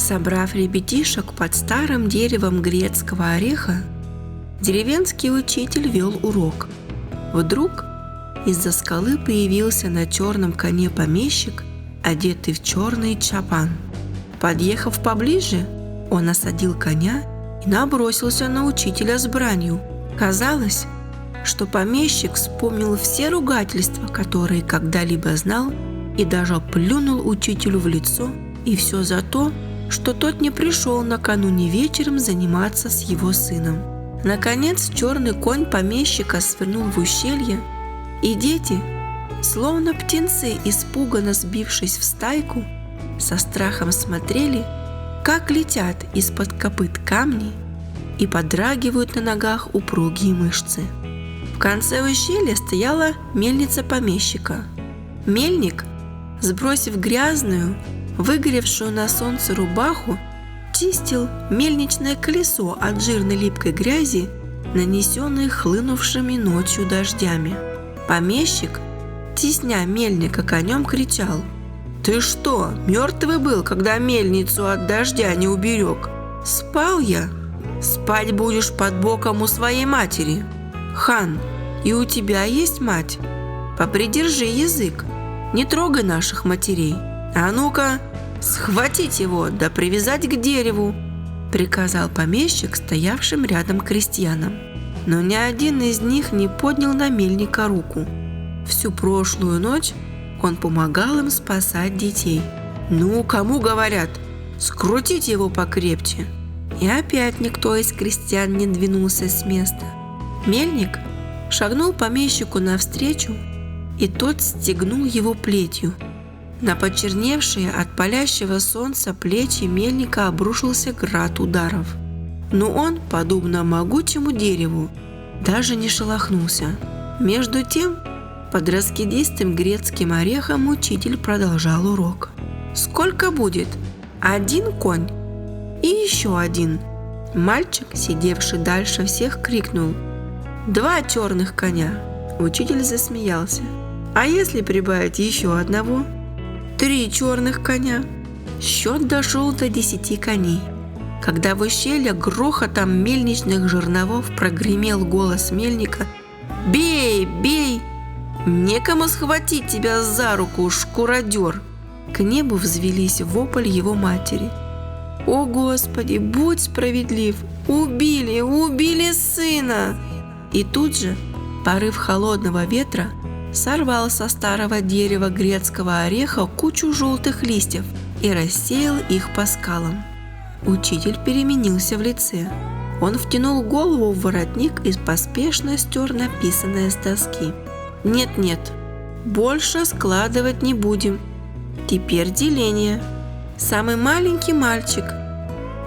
Собрав ребятишек под старым деревом грецкого ореха, деревенский учитель вел урок. Вдруг из-за скалы появился на черном коне помещик, одетый в черный чапан. Подъехав поближе, он осадил коня и набросился на учителя с бранью. Казалось, что помещик вспомнил все ругательства, которые когда-либо знал, и даже плюнул учителю в лицо, и все за то, что тот не пришел накануне вечером заниматься с его сыном. Наконец черный конь помещика свернул в ущелье, и дети, словно птенцы, испуганно сбившись в стайку, со страхом смотрели, как летят из-под копыт камни и подрагивают на ногах упругие мышцы. В конце ущелья стояла мельница помещика. Мельник, сбросив грязную, выгоревшую на солнце рубаху, чистил мельничное колесо от жирной липкой грязи, нанесенной хлынувшими ночью дождями. Помещик, тесня мельника конем, кричал: «Ты что, мертвый был, когда мельницу от дождя не уберег? Спал я? Спать будешь под боком у своей матери. Хан, и у тебя есть мать? Попридержи язык, не трогай наших матерей. А ну-ка, схватить его да привязать к дереву», приказал помещик стоявшим рядом крестьянам. Но ни один из них не поднял на мельника руку. Всю прошлую ночь он помогал им спасать детей. «Ну, кому говорят? Скрутите его покрепче!» И опять никто из крестьян не двинулся с места. Мельник шагнул помещику навстречу, и тот стегнул его плетью. На почерневшие от палящего солнца плечи мельника обрушился град ударов. Но он, подобно могучему дереву, даже не шелохнулся. Между тем, под раскидистым грецким орехом учитель продолжал урок. «Сколько будет? 1 конь и еще 1. Мальчик, сидевший дальше всех, крикнул: «2 черных коня!» Учитель засмеялся. «А если прибавить еще 1? 3 черных коня!» Счет дошел до 10 коней. Когда в ущелье грохотом мельничных жерновов прогремел голос мельника: «Бей, бей! Некому схватить тебя за руку, шкуродер!» К небу взвелись вопль его матери: «О Господи, будь справедлив! Убили, убили сына!» И тут же порыв холодного ветра сорвал со старого дерева грецкого ореха кучу желтых листьев и рассеял их по скалам. Учитель переменился в лице. Он втянул голову в воротник и поспешно стер написанное с доски. «Нет-нет, больше складывать не будем. Теперь деление». Самый маленький мальчик,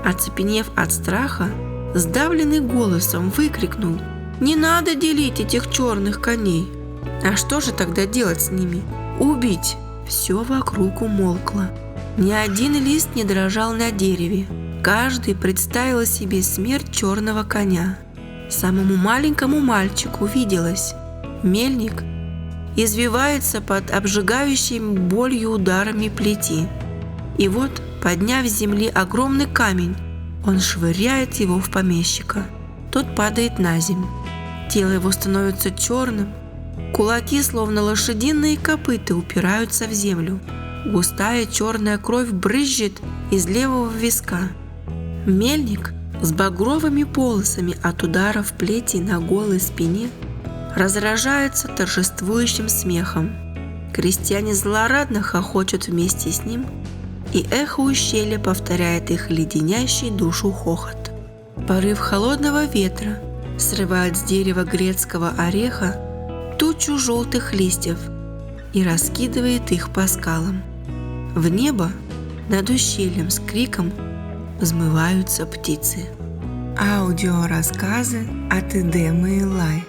оцепенев от страха, сдавленный голосом выкрикнул: «Не надо делить этих черных коней!» «А что же тогда делать с ними? Убить!» Все вокруг умолкло. Ни один лист не дрожал на дереве. Каждый представил себе смерть черного коня. Самому маленькому мальчику виделось: мельник извивается под обжигающей болью ударами плети. И вот, подняв с земли огромный камень, он швыряет его в помещика. Тот падает на землю. Тело его становится черным. Кулаки, словно лошадиные копыта, упираются в землю. Густая черная кровь брызжет из левого виска. Мельник с багровыми полосами от ударов плети на голой спине разражается торжествующим смехом. Крестьяне злорадно хохочут вместе с ним, и эхо ущелья повторяет их леденящий душу хохот. Порыв холодного ветра срывает с дерева грецкого ореха тучу желтых листьев и раскидывает их по скалам. В небо над ущельем с криком взмываются птицы. Аудиорассказы от Эдемы Илай.